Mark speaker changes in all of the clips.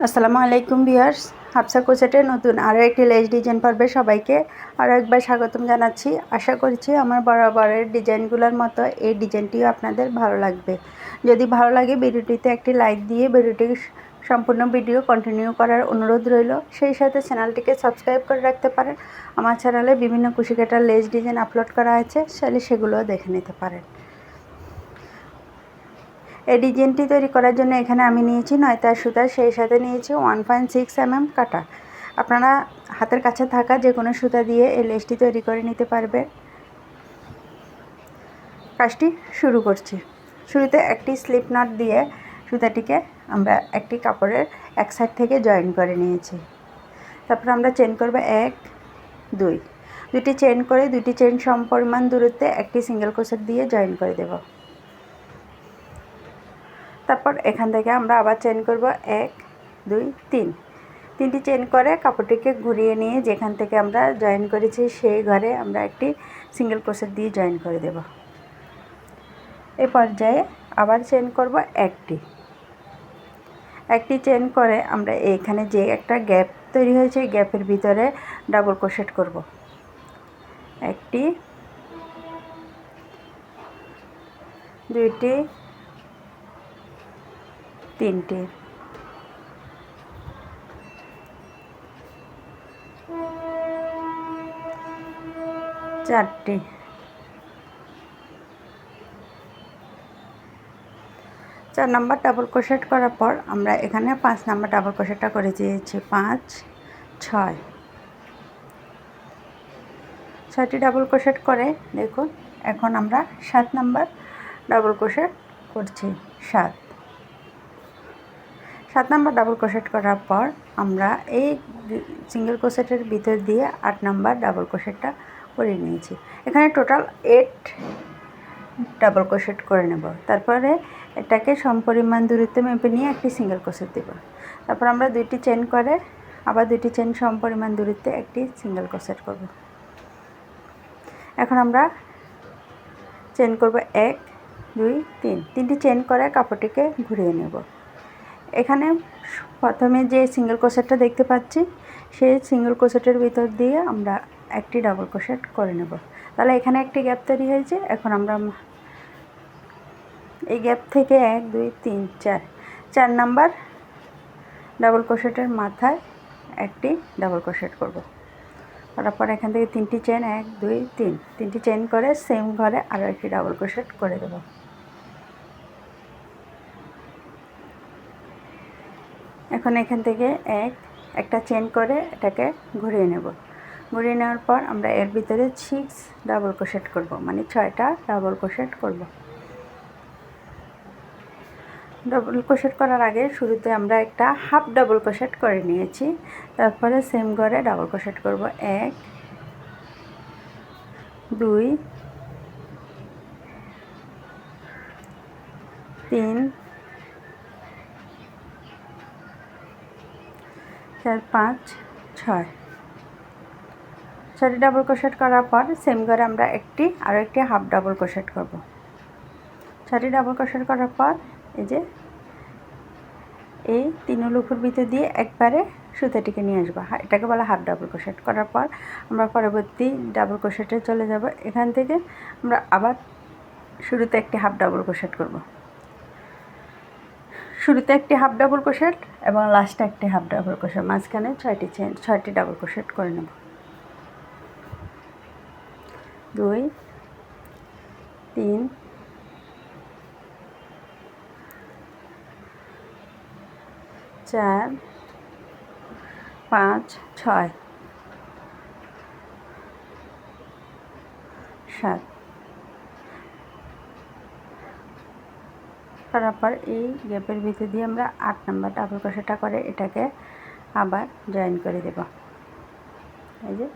Speaker 1: আসসালামু আলাইকুম ভিউয়ার্স, হাফসা কোচেটের নতুন আরও একটি লেস ডিজাইন পর্বে সবাইকে আরও একবার স্বাগতম জানাচ্ছি। আশা করছি আমার বরাবরের ডিজাইনগুলোর মতো এই ডিজাইনটিও আপনাদের ভালো লাগবে। যদি ভালো লাগে ভিডিওটিতে একটি লাইক দিয়ে ভিডিওটি সম্পূর্ণ ভিডিও কন্টিনিউ করার অনুরোধ রইল। সেই সাথে চ্যানেলটিকে সাবস্ক্রাইব করে রাখতে পারেন। আমার চ্যানেলে বিভিন্ন কুশিকাটার লেস ডিজাইন আপলোড করা আছে, চাইলে সেগুলোও দেখে নিতে পারেন। এই ডিজাইনটি তৈরি করার জন্য এখানে আমি নিয়েছি 9 তার সুতা, সেই সাথে নিয়েছি 1.6 mm কাটা। আপনারা হাতের কাছে থাকা যে কোনো সুতা দিয়ে এই লেসটি তৈরি করে নিতে পারবেন। কাজটি শুরু করছি। শুরুতে একটি স্লিপ নট দিয়ে সুতাটিকে আমরা একটি কাপড়ের এক সাইড থেকে জয়েন করে নিয়েছি। তারপর আমরা চেন করব 1 2, দুটি চেন করে দুটি চেন সমপরিমাণ দূরত্বে একটি সিঙ্গেল ক্রোশেট দিয়ে জয়েন করে দেব। তারপর এখান থেকে আমরা আবার চেন করব 1 2 3, তিনটি চেন করে কাপড়টিকে ঘুরিয়ে নিয়ে যেখান থেকে আমরা জয়েন করেছি সেই ঘরে আমরা একটি সিঙ্গেল ক্রোশেট দিয়ে জয়েন করে দেব। এই পর্যায়ে আবার চেন করব একটি চেন করে আমরা এইখানে যে একটা গ্যাপ তৈরি হয়েছে গ্যাপের ভিতরে ডাবল ক্রোশেট করব। একটি, দুইটি, তিনটি, চারটি, 4 নাম্বার ডাবল ক্রোশেট করার পর আমরা এখানে 5 নাম্বার ডাবল ক্রোশেটটা করে দিয়েছি। 5 6, 6টি ডাবল ক্রোশেট করে দেখুন এখন আমরা 7 নাম্বার ডাবল ক্রোশেট করছি। 7 নাম্বার ডাবল ক্রোশেট করার পর আমরা এই সিঙ্গেল ক্রোশেটের ভিতর দিয়ে 8 নাম্বার ডাবল ক্রোশেটটা করে নিয়েছি। এখানে টোটাল 8 ডাবল ক্রোশেট করে নেব। তারপরে এটাকে সমপরিমাণ দূরত্ব মেপে নিয়ে একটি সিঙ্গেল ক্রোশেট দেব। তারপর আমরা দুইটি চেন করে আবার দুইটি চেন সমপরিমাণ দূরত্বে একটি সিঙ্গেল ক্রোশেট করব। এখন আমরা চেন করব 1 2 3, তিনটি চেন করে কাপড়টিকে ঘুরিয়ে নেব। এখানে প্রথমে যে সিঙ্গেল ক্রোশেটটা দেখতে পাচ্ছি সেই সিঙ্গেল ক্রোশেটের ভিতর দিয়ে আমরা একটি ডাবল ক্রোশেট করে নেব। তাহলে এখানে একটি গ্যাপ তৈরি হয়েছে। এখন আমরা এই গ্যাপ থেকে 1 2 3 4, 4 নাম্বার ডাবল ক্রোশেটের মাথায় একটি ডাবল ক্রোশেট করব। তারপর এখান থেকে তিনটি চেন 1 2 3, তিনটি চেন করে সেম ঘরে আরও একটি ডাবল ক্রোশেট করে দেব। এখন এখান থেকে একটা চেন করে এটাকে ঘুরিয়ে নেব। ঘুরিয়ে নেওয়ার পর আমরা এর ভিতরে 6 ডাবল ক্রোশেট করব, মানে 6টা ডাবল ক্রোশেট করব। ডাবল ক্রোশেট করার আগে শুরুতে আমরা একটা হাফ ডাবল ক্রোশেট করে নিয়েছি। তারপরে সেম ঘরে ডাবল ক্রোশেট করব 1 2 3 4 5 6, 6টি ডাবল ক্রোশেট করার পর সেম ঘরে আমরা আরও একটি হাফ ডাবল ক্রোশেট করব। 6টি ডাবল ক্রোশেট করার পর এই যে এই 3 লুকুর ভিতর দিয়ে একবারে সুতাটিকে নিয়ে আসবো। এটাকে বলা হাফ ডাবল ক্রোশেট। করার পর আমরা পরবর্তী ডাবল ক্রোশেটে চলে যাব। এখান থেকে আমরা আবার শুরুতে একটি হাফ ডাবল ক্রোশেট করব। শুরুতে একটি হাফ ডাবল ক্রোশেট এবং লাস্টে একটি হাফ ডাবল ক্রোশেট, মাঝখানে 6টি ডাবল ক্রোশেট করে নেব। 2 3 4 5 6 7। তারপর এই গ্যাপের ভিতর দিয়ে আমরা 8 নাম্বার ডাবল ক্রোশেটটা করে এটাকে আবার জয়েন করে দেব। এই যে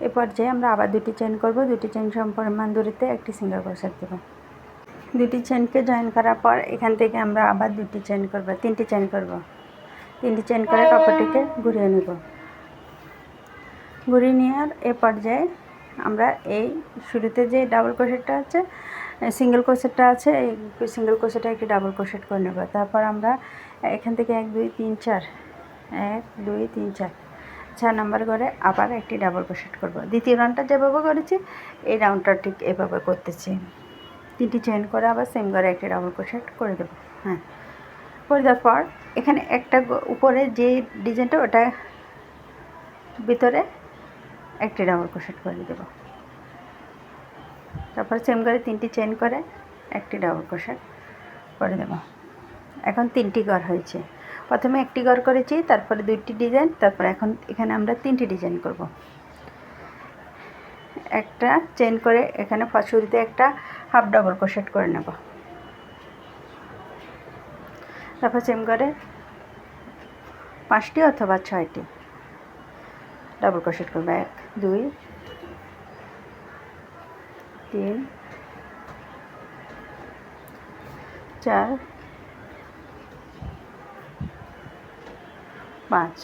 Speaker 1: এই পর্যায়ে আমরা আবার দুটি চেন করব। দুটি চেন সমপরিমাণ দূরত্বে একটি সিঙ্গেল ক্রোশেট দেব। দুটি চেনকে জয়েন করার পর এখান থেকে আমরা আবার দুটি চেন করব, তিনটি চেন করব। তিনটি চেন করে কাপড়টিকে ঘুরিয়ে নেব। ঘুরিয়ে নেওয়ার এ পর্যায়ে আমরা এই শুরুতে যে ডাবল ক্রোশেটটা আছে সিঙ্গেল ক্রোশেটটা আছে এই সিঙ্গেল ক্রোশেটে একটি ডাবল ক্রোশেট করে নেব। তারপর আমরা এখান থেকে 1 2 3 4 1 2 3 4 4 নাম্বার ঘরে আবার একটি ডাবল ক্রোশেট করব। দ্বিতীয় রাউন্ডটা যেভাবে করেছি এই রাউন্ডটা ঠিক এভাবে করতেছি। 3টি চেইন করে আবার সেম ঘরে একটি ডাবল ক্রোশেট করে দেব। হ্যাঁ, করে দেওয়ার পর এখানে একটা উপরে যে ডিজাইনটা ওটা ভিতরে একটি ডাবল ক্রোশেট করে দেব। তারপর সেম ঘরে 3টি চেইন করে একটি ডাবল ক্রোশেট করে দেব। এখন 3টি ঘর হয়েছে। প্রথমে একটি ঘর করেছি, তারপরে 2টি ডিজাইন, তারপর এখন এখানে আমরা 3টি ডিজাইন করব। একটা চেইন করে এখানে শুরুতে একটা হাফ ডাবল ক্রোশেট করে নেব। তারপর সেম ঘরে 5টি অথবা 6টি ডাবল ক্রোশেট করব। 1 2 3 4 5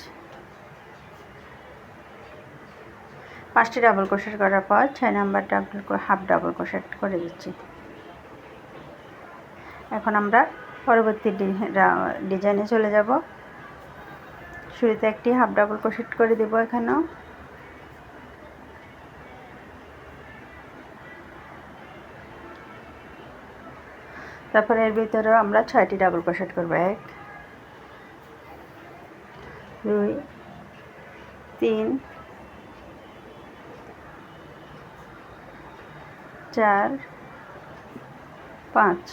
Speaker 1: 5টি ডাবল ক্রোশেট করার পর 6 নাম্বার হাফ ডাবল ক্রোশেট করে দিচ্ছি। এখন আমরা পরবর্তী ডিজাইনে চলে যাব। শুরুতে একটি হাফ ডাবল ক্রোশেট করে দেব এখানেও। তারপরে এর ভিতরেও আমরা 6টি ডাবল ক্রোশেট করব। 1 2 3 4 5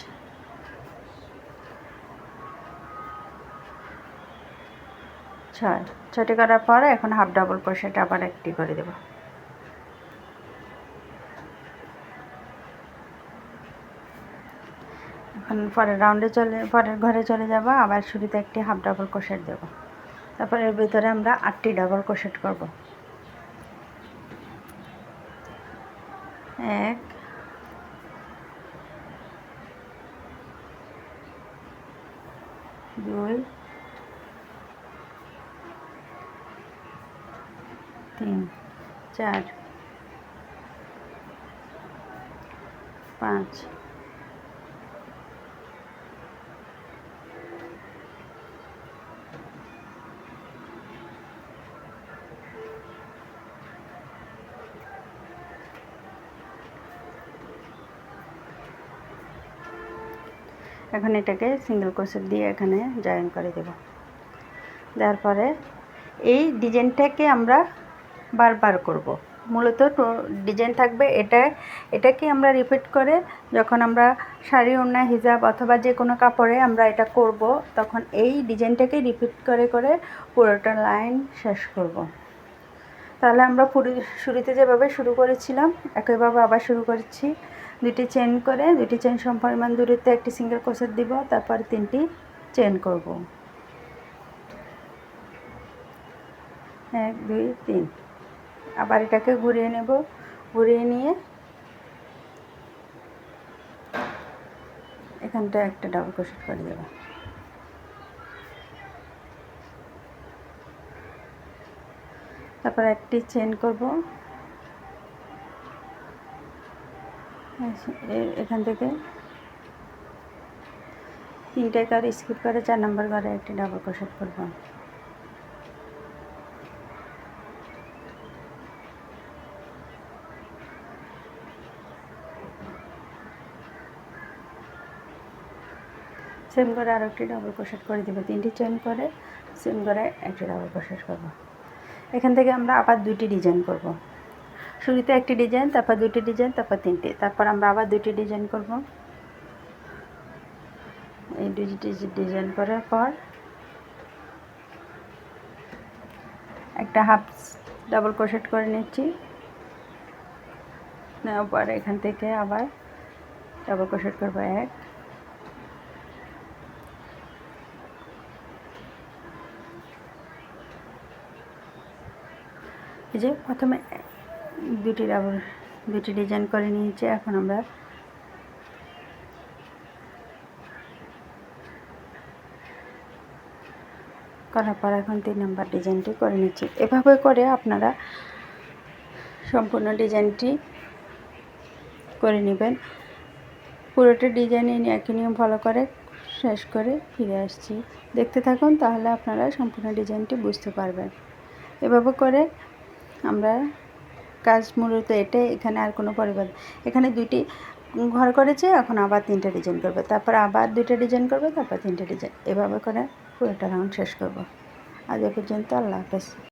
Speaker 1: 6টি করার পরে এখন হাফ ডাবল ক্রোশেট আবার একটি করে দেব। এখন পরের ঘরে চলে যাব। আবার শুরুতে একটি হাফ ডাবল ক্রোশেট দেব। তারপর এর ভিতরে আমরা 8টি ডাবল ক্রোশেট করব। 1 2 3 4 5 এখন এটাকে সিঙ্গেল ক্রোশেট দিয়ে এখানে জয়েন করে দেব। দেওয়ার পরে এই ডিজাইনটাকে আমরা বারবার করব। মূলত ডিজাইন থাকবে এটাকে আমরা রিপিট করে যখন আমরা শাড়ি, ওড়না, হিজাব অথবা যে কোনো কাপড়ে আমরা এটা করব, তখন এই ডিজাইনটাকে রিপিট করে করে পুরোটা লাইন শেষ করব। তাহলে আমরা শুরুতে যেভাবে শুরু করেছিলাম একইভাবে আবার শুরু করছি। 2টি চেইন করে 2টি চেইন সমপরিমাণ দূরত্বে একটি সিঙ্গেল ক্রোশেট দিব। তারপর 3টি চেইন করব। 1 2 3 আবার এটাকে ঘুরিয়ে নেব। ঘুরিয়ে নিয়ে এখানটা একটা ডাবল ক্রোশেট করে দেব। তারপর একটি চেইন করব। এখান থেকে 3টে ঘর স্কিপ করে 4 নম্বর ঘরে একটি ডাবল ক্রোশেট করব। সেম করে আরও একটি ডাবল ক্রোশেট করে দেব। 3টি চেইন করে সেম করে একটি ডাবল ক্রোশেট করব। এখান থেকে আমরা আবার 2টি ডিজাইন করব। শুরুতে একটি ডিজাইন, তারপর 2টি ডিজাইন, তারপর 3টি, তারপর আমরা আবার 2টি ডিজাইন করব। এই 2টি ডিজাইন করার পর একটা হাফ ডাবল ক্রোশেট করে নিচ্ছি। নেওয়ার পর এখান থেকে আবার ডাবল ক্রোশেট করব। 1 এই যে প্রথমে 2টি ডিজাইন করে নিয়েছি। এখন আমরা করার পর এখন 3 নম্বর ডিজাইনটি করে নিচ্ছি। এভাবে করে আপনারা সম্পূর্ণ ডিজাইনটি করে নেবেন। পুরোটা ডিজাইনে একই নিয়ম ফলো করে শেষ করে ফিরে আসছি। দেখতে থাকুন, তাহলে আপনারা সম্পূর্ণ ডিজাইনটি বুঝতে পারবেন। এভাবে করে আমরা কাজ মূলত এটাই, এখানে আর কোনো পরিবর্তন। এখানে 2টি ঘর করেছে, এখন আবার 3টে ডিজাইন করবে, তারপর আবার 2টে ডিজাইন করবে, তারপর 3টে ডিজাইন, এভাবে করে পুরোটা রাউন্ড শেষ করব। আজ এ পর্যন্ত, আল্লাহ হাফেজ।